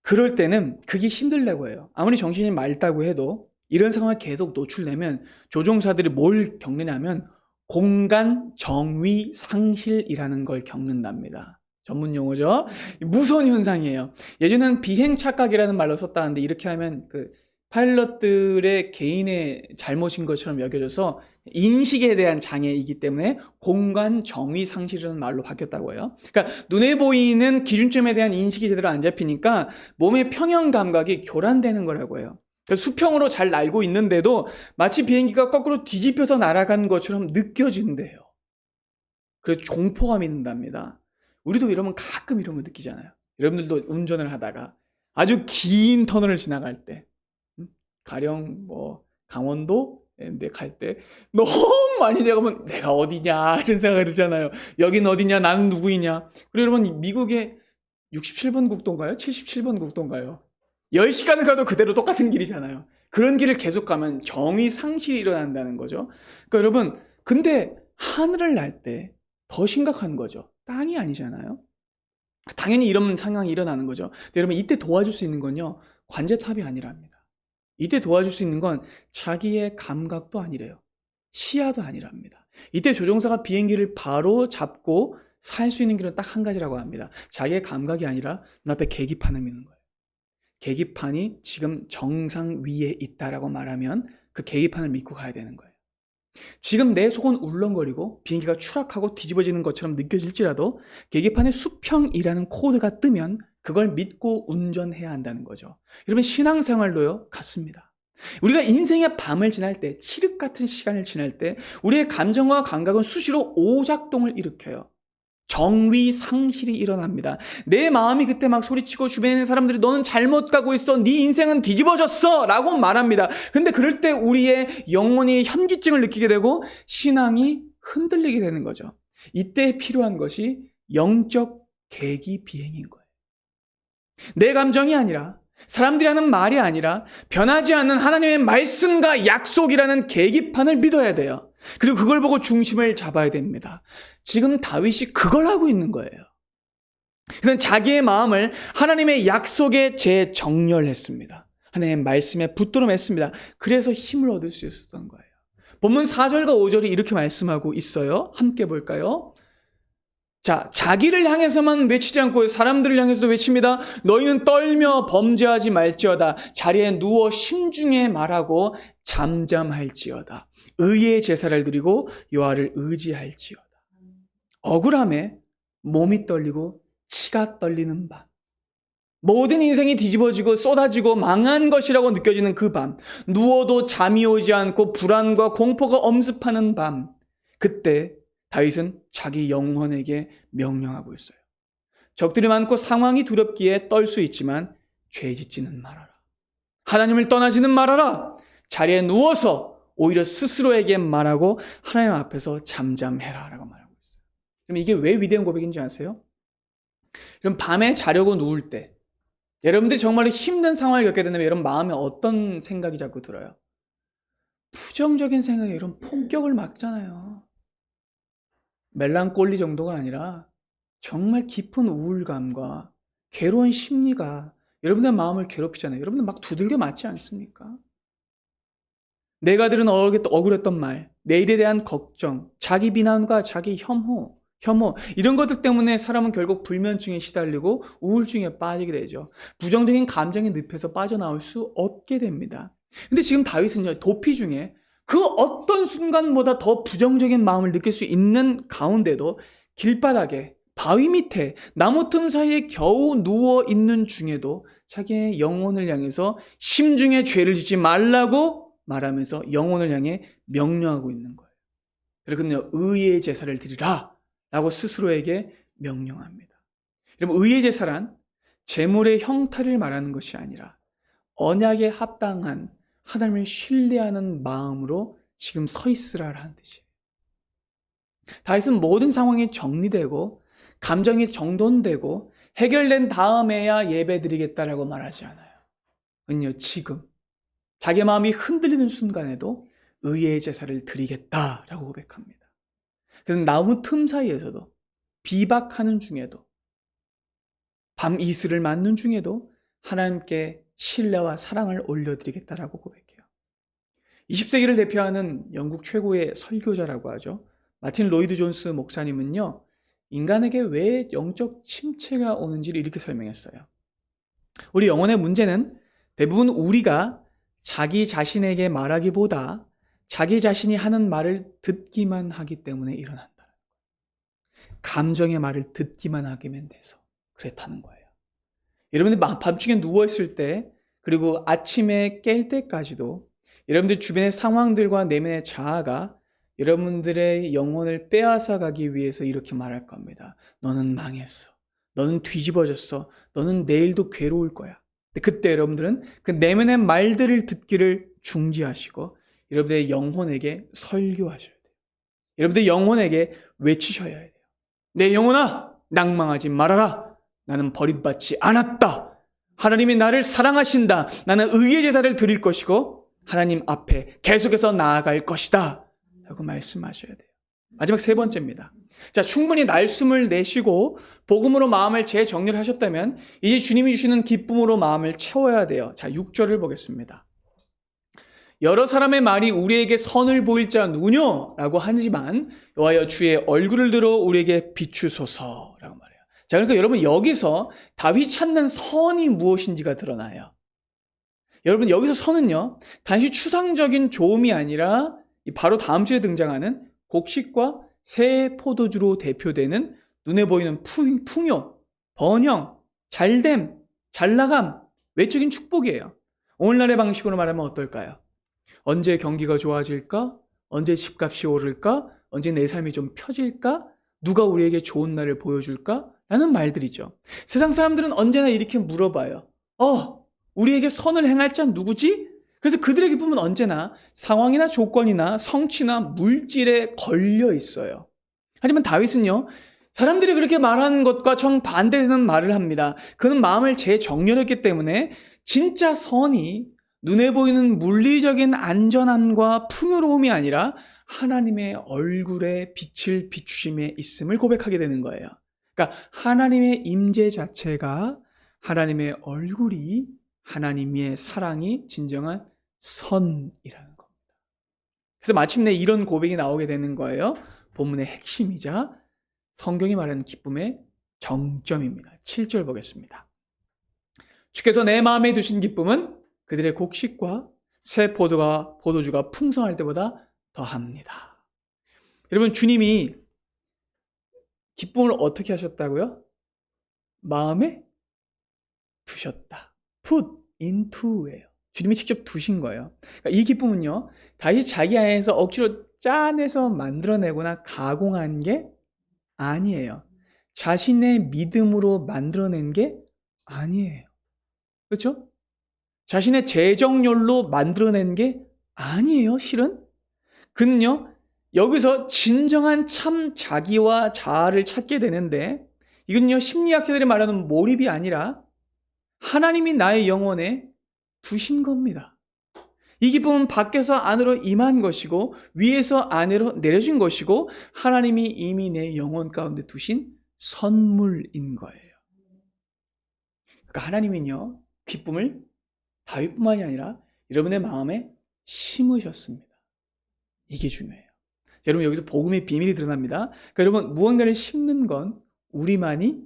그럴 때는 그게 힘들다고 해요. 아무리 정신이 맑다고 해도 이런 상황에 계속 노출되면 조종사들이 뭘 겪느냐면 공간 정위 상실이라는 걸 겪는답니다. 전문 용어죠. 무서운 현상이에요. 예전에는 비행 착각이라는 말로 썼다는데 이렇게 하면 그 파일럿들의 개인의 잘못인 것처럼 여겨져서 인식에 대한 장애이기 때문에 공간 정의 상실이라는 말로 바뀌었다고 해요. 그러니까 눈에 보이는 기준점에 대한 인식이 제대로 안 잡히니까 몸의 평형 감각이 교란되는 거라고 해요. 그래서 수평으로 잘 날고 있는데도 마치 비행기가 거꾸로 뒤집혀서 날아간 것처럼 느껴진대요. 그래서 공포감이 든답니다. 우리도 이러면 가끔 이런 거 느끼잖아요. 여러분들도 운전을 하다가 아주 긴 터널을 지나갈 때, 가령 뭐 강원도 갈 때 너무 많이 내가면 내가 어디냐 이런 생각이 들잖아요. 여긴 어디냐, 나는 누구이냐. 그리고 여러분 미국의 67번 국도인가요? 77번 국도인가요? 10시간을 가도 그대로 똑같은 길이잖아요. 그런 길을 계속 가면 정의 상실이 일어난다는 거죠. 그러니까 여러분, 근데 하늘을 날 때 더 심각한 거죠. 땅이 아니잖아요. 당연히 이런 상황이 일어나는 거죠. 근데 여러분, 이때 도와줄 수 있는 건요, 관제탑이 아니랍니다. 이때 도와줄 수 있는 건 자기의 감각도 아니래요. 시야도 아니랍니다. 이때 조종사가 비행기를 바로 잡고 살 수 있는 길은 딱 한 가지라고 합니다. 자기의 감각이 아니라 눈앞에 계기판을 미는 거예요. 계기판이 지금 정상 위에 있다라고 말하면 그 계기판을 믿고 가야 되는 거예요. 지금 내 속은 울렁거리고 비행기가 추락하고 뒤집어지는 것처럼 느껴질지라도 계기판에 수평이라는 코드가 뜨면 그걸 믿고 운전해야 한다는 거죠. 여러분, 신앙생활도요, 같습니다. 우리가 인생의 밤을 지날 때, 칠흑 같은 시간을 지날 때 우리의 감정과 감각은 수시로 오작동을 일으켜요. 정의 상실이 일어납니다. 내 마음이 그때 막 소리치고 주변에 있는 사람들이 너는 잘못 가고 있어, 네 인생은 뒤집어졌어 라고 말합니다. 근데 그럴 때 우리의 영혼이 현기증을 느끼게 되고 신앙이 흔들리게 되는 거죠. 이때 필요한 것이 영적 계기 비행인 거예요. 내 감정이 아니라, 사람들이 하는 말이 아니라 변하지 않는 하나님의 말씀과 약속이라는 계기판을 믿어야 돼요. 그리고 그걸 보고 중심을 잡아야 됩니다. 지금 다윗이 그걸 하고 있는 거예요. 그는 자기의 마음을 하나님의 약속에 재정렬했습니다. 하나님의 말씀에 붙들어 맸습니다. 그래서 힘을 얻을 수 있었던 거예요. 본문 4절과 5절이 이렇게 말씀하고 있어요. 함께 볼까요? 자, 자기를 향해서만 외치지 않고 사람들을 향해서도 외칩니다. 너희는 떨며 범죄하지 말지어다. 자리에 누워 심중에 말하고 잠잠할지어다. 의의 제사를 드리고 여호와를 의지할지어다. 억울함에 몸이 떨리고 치가 떨리는 밤. 모든 인생이 뒤집어지고 쏟아지고 망한 것이라고 느껴지는 그 밤. 누워도 잠이 오지 않고 불안과 공포가 엄습하는 밤. 그때 다윗은 자기 영혼에게 명령하고 있어요. 적들이 많고 상황이 두렵기에 떨 수 있지만 죄 짓지는 말아라. 하나님을 떠나지는 말아라. 자리에 누워서 오히려 스스로에게 말하고 하나님 앞에서 잠잠해라 라고 말하고 있어요. 그럼 이게 왜 위대한 고백인지 아세요? 그럼 밤에 자려고 누울 때 여러분들이 정말 힘든 상황을 겪게 된다면 여러분 마음에 어떤 생각이 자꾸 들어요? 부정적인 생각이 이런 폭격을 막잖아요. 멜랑콜리 정도가 아니라 정말 깊은 우울감과 괴로운 심리가 여러분의 마음을 괴롭히잖아요. 여러분들 막 두들겨 맞지 않습니까? 내가 들은 억울했던 말, 내일에 대한 걱정, 자기 비난과 자기 혐오 이런 것들 때문에 사람은 결국 불면증에 시달리고 우울증에 빠지게 되죠. 부정적인 감정의 늪에서 빠져나올 수 없게 됩니다. 근데 지금 다윗은요, 도피 중에 그 어떤 순간보다 더 부정적인 마음을 느낄 수 있는 가운데도 길바닥에 바위 밑에 나무 틈 사이에 겨우 누워 있는 중에도 자기의 영혼을 향해서 심중에 죄를 짓지 말라고 말하면서 영혼을 향해 명령하고 있는 거예요. 그리고 그는 의의 제사를 드리라 라고 스스로에게 명령합니다. 여러분, 의의 제사란 제물의 형태를 말하는 것이 아니라 언약에 합당한 하나님을 신뢰하는 마음으로 지금 서 있으라라는 뜻이에요. 다윗은 모든 상황이 정리되고 감정이 정돈되고 해결된 다음에야 예배드리겠다라고 말하지 않아요. 은요, 지금 자기 마음이 흔들리는 순간에도 의의 제사를 드리겠다라고 고백합니다. 그는 나무 틈 사이에서도 비박하는 중에도 밤 이슬을 맞는 중에도 하나님께 신뢰와 사랑을 올려드리겠다라고 고백해요. 20세기를 대표하는 영국 최고의 설교자라고 하죠. 마틴 로이드 존스 목사님은요, 인간에게 왜 영적 침체가 오는지를 이렇게 설명했어요. 우리 영혼의 문제는 대부분 우리가 자기 자신에게 말하기보다 자기 자신이 하는 말을 듣기만 하기 때문에 일어난다. 감정의 말을 듣기만 하기만 돼서 그렇다는 거예요. 여러분들 밤중에 누워있을 때, 그리고 아침에 깰 때까지도 여러분들 주변의 상황들과 내면의 자아가 여러분들의 영혼을 빼앗아 가기 위해서 이렇게 말할 겁니다. 너는 망했어. 너는 뒤집어졌어. 너는 내일도 괴로울 거야. 그때 여러분들은 그 내면의 말들을 듣기를 중지하시고 여러분들의 영혼에게 설교하셔야 돼요. 여러분들의 영혼에게 외치셔야 돼요. 내 영혼아, 낭망하지 말아라. 나는 버림받지 않았다. 하나님이 나를 사랑하신다. 나는 의의 제사를 드릴 것이고 하나님 앞에 계속해서 나아갈 것이다. 라고 말씀하셔야 돼요. 마지막 세 번째입니다. 자, 충분히 날숨을 내쉬고 복음으로 마음을 재정렬 하셨다면 이제 주님이 주시는 기쁨으로 마음을 채워야 돼요. 자, 6절을 보겠습니다. 여러 사람의 말이 우리에게 선을 보일 자 누구뇨? 라고 하지만 여호와여 주의 얼굴을 들어 우리에게 비추소서 라고 말해요. 자, 그러니까 여러분 여기서 다윗이 찾는 선이 무엇인지가 드러나요. 여러분 여기서 선은요, 단지 추상적인 좋음이 아니라 바로 다음 절에 등장하는 곡식과 새 포도주로 대표되는 눈에 보이는 풍요, 번영, 잘됨, 잘나감, 외적인 축복이에요. 오늘날의 방식으로 말하면 어떨까요? 언제 경기가 좋아질까? 언제 집값이 오를까? 언제 내 삶이 좀 펴질까? 누가 우리에게 좋은 날을 보여줄까? 라는 말들이죠. 세상 사람들은 언제나 이렇게 물어봐요. 우리에게 선을 행할 자는 누구지? 그래서 그들의 기쁨은 언제나 상황이나 조건이나 성취나 물질에 걸려 있어요. 하지만 다윗은요, 사람들이 그렇게 말하는 것과 정반대되는 말을 합니다. 그는 마음을 재정렬했기 때문에 진짜 선이 눈에 보이는 물리적인 안전함과 풍요로움이 아니라 하나님의 얼굴에 빛을 비추심에 있음을 고백하게 되는 거예요. 그러니까 하나님의 임재 자체가, 하나님의 얼굴이, 하나님의 사랑이 진정한 선이라는 겁니다. 그래서 마침내 이런 고백이 나오게 되는 거예요. 본문의 핵심이자 성경이 말하는 기쁨의 정점입니다. 7절 보겠습니다. 주께서 내 마음에 두신 기쁨은 그들의 곡식과 새 포도주가 풍성할 때보다 더합니다. 여러분, 주님이 기쁨을 어떻게 하셨다고요? 마음에 두셨다. put into예요. 주님이 직접 두신 거예요. 그러니까 이 기쁨은요, 다시 자기 안에서 억지로 짜내서 만들어내거나 가공한 게 아니에요. 자신의 믿음으로 만들어낸 게 아니에요. 그렇죠? 자신의 재정렬로 만들어낸 게 아니에요, 실은. 그는요, 여기서 진정한 참 자기와 자아를 찾게 되는데, 이건요, 심리학자들이 말하는 몰입이 아니라 하나님이 나의 영혼에 두신 겁니다. 이 기쁨은 밖에서 안으로 임한 것이고 위에서 아래로 내려진 것이고 하나님이 이미 내 영혼 가운데 두신 선물인 거예요. 그러니까 하나님은요, 기쁨을 다윗뿐만이 아니라 여러분의 마음에 심으셨습니다. 이게 중요해요. 여러분, 여기서 복음의 비밀이 드러납니다. 그러니까 여러분, 무언가를 심는 건 우리만이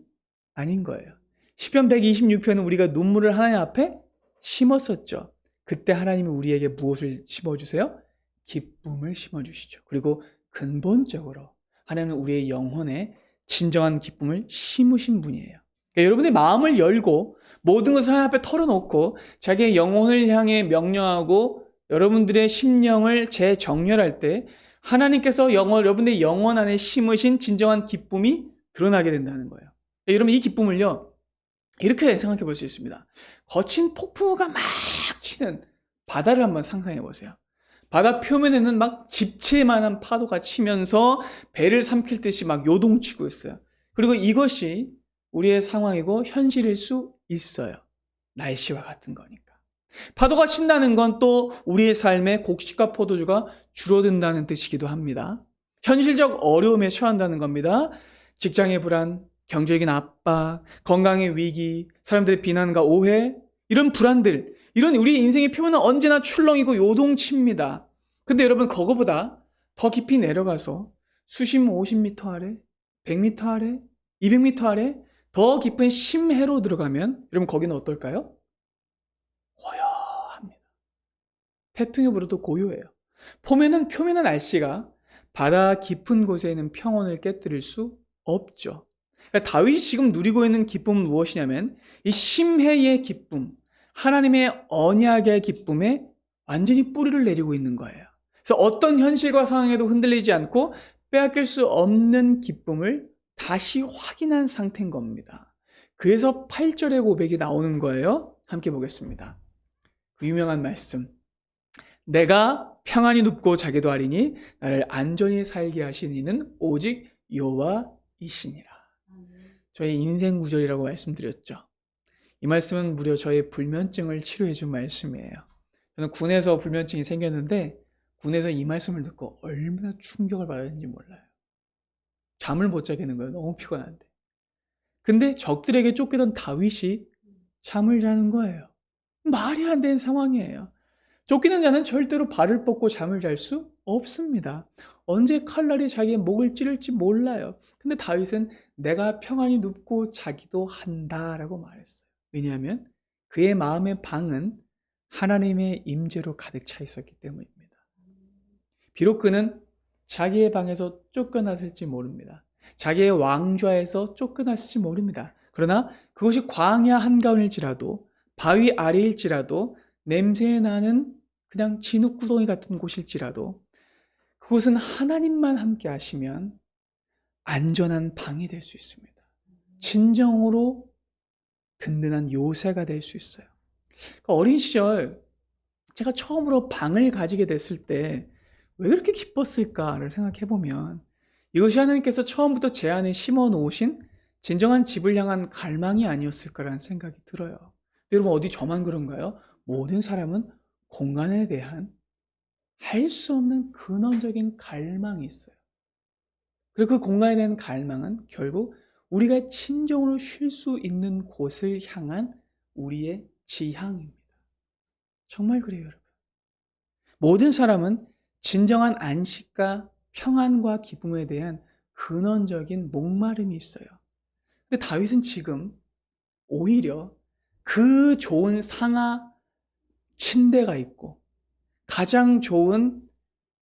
아닌 거예요. 시편 126편은 우리가 눈물을 하나님 앞에 심었었죠. 그때 하나님이 우리에게 무엇을 심어주세요? 기쁨을 심어주시죠. 그리고 근본적으로 하나님은 우리의 영혼에 진정한 기쁨을 심으신 분이에요. 그러니까 여러분의 마음을 열고 모든 것을 하나님 앞에 털어놓고 자기의 영혼을 향해 명령하고 여러분들의 심령을 재정렬할 때 하나님께서 여러분의 영혼 안에 심으신 진정한 기쁨이 드러나게 된다는 거예요. 그러니까 여러분, 이 기쁨을요, 이렇게 생각해 볼 수 있습니다. 거친 폭풍우가 막 치는 바다를 한번 상상해 보세요. 바다 표면에는 막 집채만한 파도가 치면서 배를 삼킬 듯이 막 요동치고 있어요. 그리고 이것이 우리의 상황이고 현실일 수 있어요. 날씨와 같은 거니까. 파도가 친다는 건 또 우리의 삶에 곡식과 포도주가 줄어든다는 뜻이기도 합니다. 현실적 어려움에 처한다는 겁니다. 직장의 불안, 경제적인 압박, 건강의 위기, 사람들의 비난과 오해, 이런 불안들, 이런 우리의 인생의 표면은 언제나 출렁이고 요동칩니다. 근데 여러분, 그거보다 더 깊이 내려가서 수심 50m 아래, 100m 아래? 200m 아래? 더 깊은 심해로 들어가면 여러분 거기는 어떨까요? 고요합니다. 태풍이 불어도 고요해요. 표면은 날씨가 바다 깊은 곳에 있는 평온을 깨뜨릴 수 없죠. 그러니까 다윗이 지금 누리고 있는 기쁨은 무엇이냐면 이 심해의 기쁨, 하나님의 언약의 기쁨에 완전히 뿌리를 내리고 있는 거예요. 그래서 어떤 현실과 상황에도 흔들리지 않고 빼앗길 수 없는 기쁨을 다시 확인한 상태인 겁니다. 그래서 8절의 고백이 나오는 거예요. 함께 보겠습니다. 그 유명한 말씀. 내가 평안히 눕고 자기도 하리니 나를 안전히 살게 하신 이는 오직 여호와이시니라. 저의 인생 구절이라고 말씀드렸죠. 이 말씀은 무려 저의 불면증을 치료해 준 말씀이에요. 저는 군에서 불면증이 생겼는데 군에서 이 말씀을 듣고 얼마나 충격을 받았는지 몰라요. 잠을 못 자겠는 거예요. 너무 피곤한데. 근데 적들에게 쫓기던 다윗이 잠을 자는 거예요. 말이 안 되는 상황이에요. 쫓기는 자는 절대로 발을 뻗고 잠을 잘 수 없습니다. 언제 칼날이 자기의 목을 찌를지 몰라요. 근데 다윗은 내가 평안히 눕고 자기도 한다라고 말했어요. 왜냐하면 그의 마음의 방은 하나님의 임재로 가득 차 있었기 때문입니다. 비록 그는 자기의 방에서 쫓겨났을지 모릅니다. 자기의 왕좌에서 쫓겨났을지 모릅니다. 그러나 그것이 광야 한가운일지라도 바위 아래일지라도 냄새 나는 그냥 진흙구덩이 같은 곳일지라도 그곳은 하나님만 함께 하시면 안전한 방이 될 수 있습니다. 진정으로 든든한 요새가 될 수 있어요. 그러니까 어린 시절 제가 처음으로 방을 가지게 됐을 때 왜 그렇게 기뻤을까를 생각해 보면 이것이 하나님께서 처음부터 제 안에 심어 놓으신 진정한 집을 향한 갈망이 아니었을까라는 생각이 들어요. 여러분 어디 저만 그런가요? 모든 사람은 공간에 대한 할 수 없는 근원적인 갈망이 있어요. 그리고 그 공간에 대한 갈망은 결국 우리가 진정으로 쉴 수 있는 곳을 향한 우리의 지향입니다. 정말 그래요, 여러분. 모든 사람은 진정한 안식과 평안과 기쁨에 대한 근원적인 목마름이 있어요. 근데 다윗은 지금 오히려 그 좋은 상하 침대가 있고 가장 좋은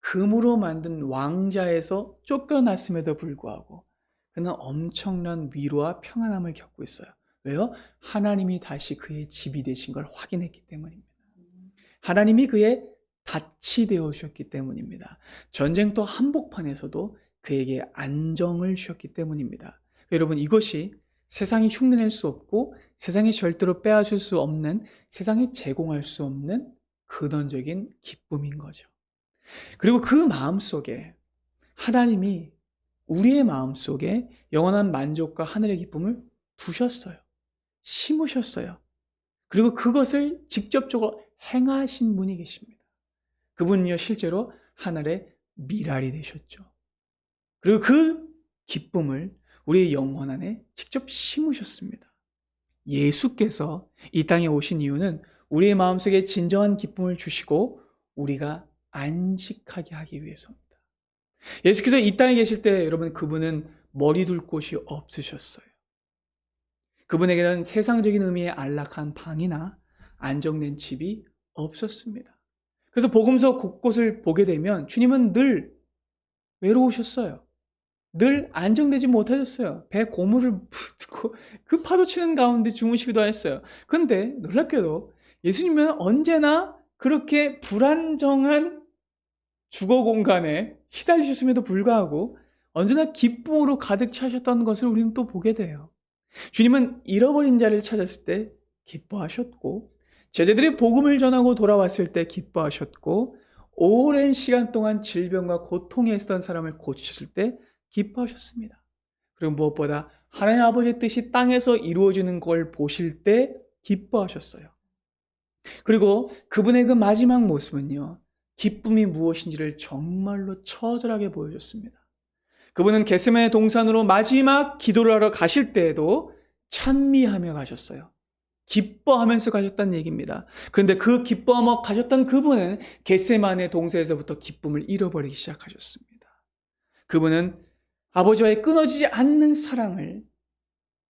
금으로 만든 왕자에서 쫓겨났음에도 불구하고 그는 엄청난 위로와 평안함을 겪고 있어요. 왜요? 하나님이 다시 그의 집이 되신 걸 확인했기 때문입니다. 하나님이 그의 닻이 되어 주셨기 때문입니다. 전쟁터 한복판에서도 그에게 안정을 주셨기 때문입니다. 여러분 이것이 세상이 흉내낼 수 없고 세상이 절대로 빼앗을 수 없는 세상이 제공할 수 없는 근원적인 기쁨인 거죠. 그리고 그 마음속에 하나님이 우리의 마음속에 영원한 만족과 하늘의 기쁨을 두셨어요. 심으셨어요. 그리고 그것을 직접적으로 행하신 분이 계십니다. 그분은요 실제로 하늘의 미랄이 되셨죠. 그리고 그 기쁨을 우리의 영혼 안에 직접 심으셨습니다. 예수께서 이 땅에 오신 이유는 우리의 마음속에 진정한 기쁨을 주시고 우리가 안식하게 하기 위해서입니다. 예수께서 이 땅에 계실 때 여러분 그분은 머리 둘 곳이 없으셨어요. 그분에게는 세상적인 의미의 안락한 방이나 안정된 집이 없었습니다. 그래서 복음서 곳곳을 보게 되면 주님은 늘 외로우셨어요. 늘 안정되지 못하셨어요. 배 고무를 붙고 그 파도 치는 가운데 주무시기도 했어요. 그런데 놀랍게도 예수님은 언제나 그렇게 불안정한 주거 공간에 시달리셨음에도 불구하고 언제나 기쁨으로 가득 차셨던 것을 우리는 또 보게 돼요. 주님은 잃어버린 자를 찾았을 때 기뻐하셨고 제자들이 복음을 전하고 돌아왔을 때 기뻐하셨고 오랜 시간 동안 질병과 고통에 있었던 사람을 고치셨을 때 기뻐하셨습니다. 그리고 무엇보다 하나님 아버지의 뜻이 땅에서 이루어지는 걸 보실 때 기뻐하셨어요. 그리고 그분의 그 마지막 모습은요, 기쁨이 무엇인지를 정말로 처절하게 보여줬습니다. 그분은 겟세마네 동산으로 마지막 기도를 하러 가실 때에도 찬미하며 가셨어요. 기뻐하면서 가셨다는 얘기입니다. 그런데 그 기뻐하며 가셨던 그분은 겟세마네 동산에서부터 기쁨을 잃어버리기 시작하셨습니다. 그분은 아버지와의 끊어지지 않는 사랑을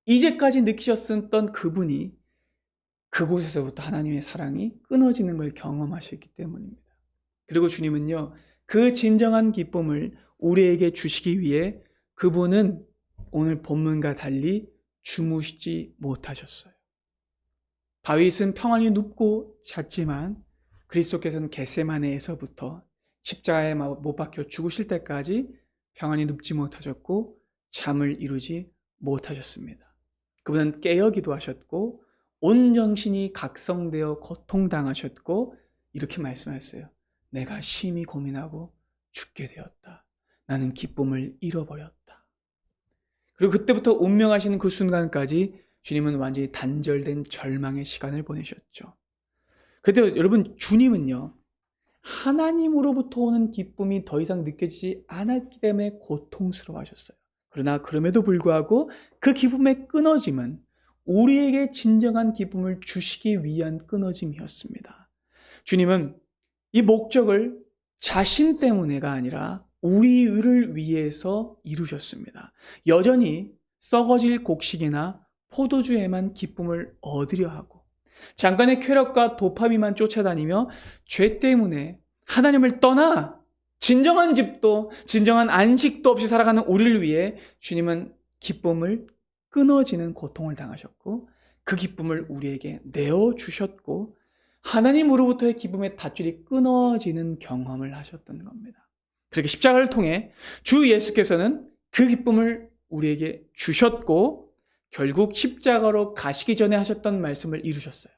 이제까지 느끼셨던 그분이 그곳에서부터 하나님의 사랑이 끊어지는 걸 경험하셨기 때문입니다. 그리고 주님은요, 그 진정한 기쁨을 우리에게 주시기 위해 그분은 오늘 본문과 달리 주무시지 못하셨어요. 다윗은 평안히 눕고 잤지만 그리스도께서는 겟세마네에서부터 십자가에 못 박혀 죽으실 때까지 평안히 눕지 못하셨고 잠을 이루지 못하셨습니다. 그분은 깨어 기도하셨고 온 정신이 각성되어 고통당하셨고 이렇게 말씀하셨어요. 내가 심히 고민하고 죽게 되었다. 나는 기쁨을 잃어버렸다. 그리고 그때부터 운명하시는 그 순간까지 주님은 완전히 단절된 절망의 시간을 보내셨죠. 그런데 여러분, 주님은요, 하나님으로부터 오는 기쁨이 더 이상 느껴지지 않았기 때문에 고통스러워하셨어요. 그러나 그럼에도 불구하고 그 기쁨의 끊어짐은 우리에게 진정한 기쁨을 주시기 위한 끊어짐이었습니다. 주님은 이 목적을 자신 때문에가 아니라 우리를 위해서 이루셨습니다. 여전히 썩어질 곡식이나 포도주에만 기쁨을 얻으려 하고 잠깐의 쾌락과 도파민만 쫓아다니며 죄 때문에 하나님을 떠나 진정한 집도 진정한 안식도 없이 살아가는 우리를 위해 주님은 기쁨을 끊어지는 고통을 당하셨고 그 기쁨을 우리에게 내어주셨고 하나님으로부터의 기쁨의 밧줄이 끊어지는 경험을 하셨던 겁니다. 그렇게 십자가를 통해 주 예수께서는 그 기쁨을 우리에게 주셨고 결국 십자가로 가시기 전에 하셨던 말씀을 이루셨어요.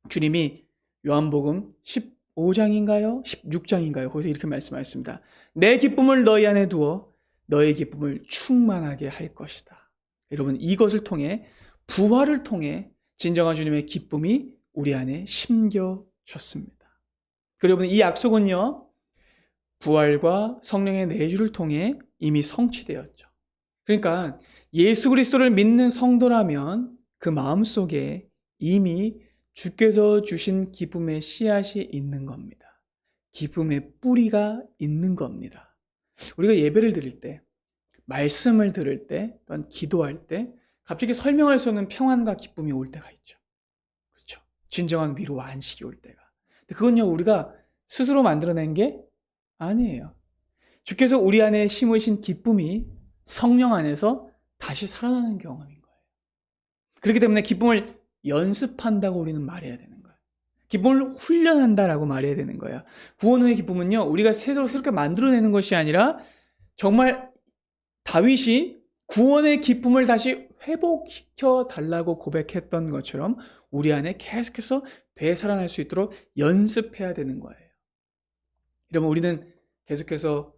주님이 요한복음 15장인가요? 16장인가요? 거기서 이렇게 말씀하셨습니다. 내 기쁨을 너희 안에 두어 너의 기쁨을 충만하게 할 것이다. 여러분, 이것을 통해 부활을 통해 진정한 주님의 기쁨이 우리 안에 심겨졌습니다. 여러분, 이 약속은요, 부활과 성령의 내주를 통해 이미 성취되었죠. 그러니까 예수 그리스도를 믿는 성도라면 그 마음속에 이미 주께서 주신 기쁨의 씨앗이 있는 겁니다. 기쁨의 뿌리가 있는 겁니다. 우리가 예배를 드릴 때, 말씀을 들을 때, 또한 기도할 때 갑자기 설명할 수 없는 평안과 기쁨이 올 때가 있죠. 그렇죠? 진정한 위로와 안식이 올 때가. 근데 그건요, 우리가 스스로 만들어낸 게 아니에요. 주께서 우리 안에 심으신 기쁨이 성령 안에서 다시 살아나는 경험인 거예요. 그렇기 때문에 기쁨을 연습한다고 우리는 말해야 되는 거예요. 기쁨을 훈련한다라고 말해야 되는 거예요. 구원 후의 기쁨은요, 우리가 새롭게 만들어내는 것이 아니라 정말 다윗이 구원의 기쁨을 다시 회복시켜 달라고 고백했던 것처럼 우리 안에 계속해서 되살아날 수 있도록 연습해야 되는 거예요. 이러면 우리는 계속해서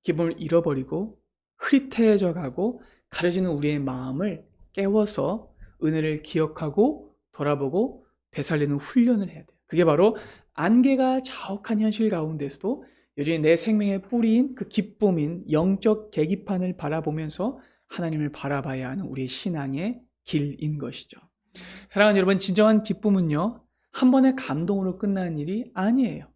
기쁨을 잃어버리고 흐릿해져 가고 가려지는 우리의 마음을 깨워서 은혜를 기억하고 돌아보고 되살리는 훈련을 해야 돼요. 그게 바로 안개가 자욱한 현실 가운데서도 여전히 내 생명의 뿌리인 그 기쁨인 영적 계기판을 바라보면서 하나님을 바라봐야 하는 우리의 신앙의 길인 것이죠. 사랑하는 여러분, 진정한 기쁨은요, 한 번의 감동으로 끝나는 일이 아니에요.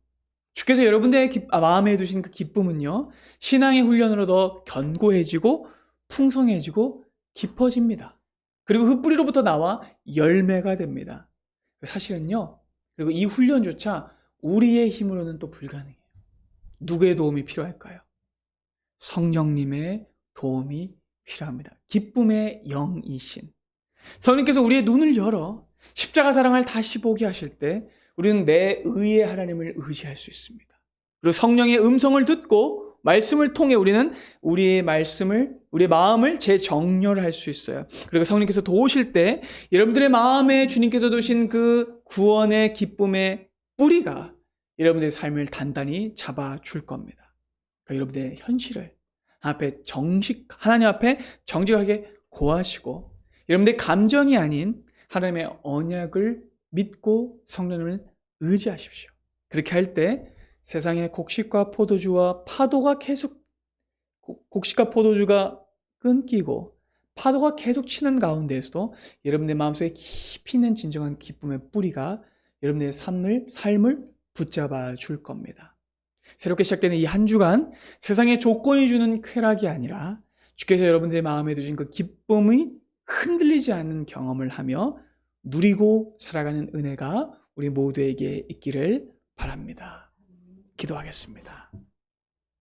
주께서 여러분의 마음에 두신 그 기쁨은요, 신앙의 훈련으로 더 견고해지고 풍성해지고 깊어집니다. 그리고 그 뿌리로부터 나와 열매가 됩니다. 사실은요, 그리고 이 훈련조차 우리의 힘으로는 또 불가능해요. 누구의 도움이 필요할까요? 성령님의 도움이 필요합니다. 기쁨의 영이신 성령께서 우리의 눈을 열어 십자가 사랑을 다시 보게 하실 때 우리는 내 의의 하나님을 의지할 수 있습니다. 그리고 성령의 음성을 듣고 말씀을 통해 우리는 우리의 마음을 재정렬할 수 있어요. 그리고 성령께서 도우실 때 여러분들의 마음에 주님께서 두신 그 구원의 기쁨의 뿌리가 여러분들의 삶을 단단히 잡아줄 겁니다. 그러니까 여러분들의 현실을 하나님 앞에 정직하게 고하시고 여러분들의 감정이 아닌 하나님의 언약을 믿고 성령을 의지하십시오. 그렇게 할 때 세상의 곡식과 포도주가 끊기고 파도가 계속 치는 가운데에서도 여러분의 마음속에 깊이 있는 진정한 기쁨의 뿌리가 여러분의 삶을 붙잡아 줄 겁니다. 새롭게 시작되는 이 한 주간 세상의 조건이 주는 쾌락이 아니라 주께서 여러분들의 마음에 두신 그 기쁨이 흔들리지 않는 경험을 하며 누리고 살아가는 은혜가 우리 모두에게 있기를 바랍니다. 기도하겠습니다.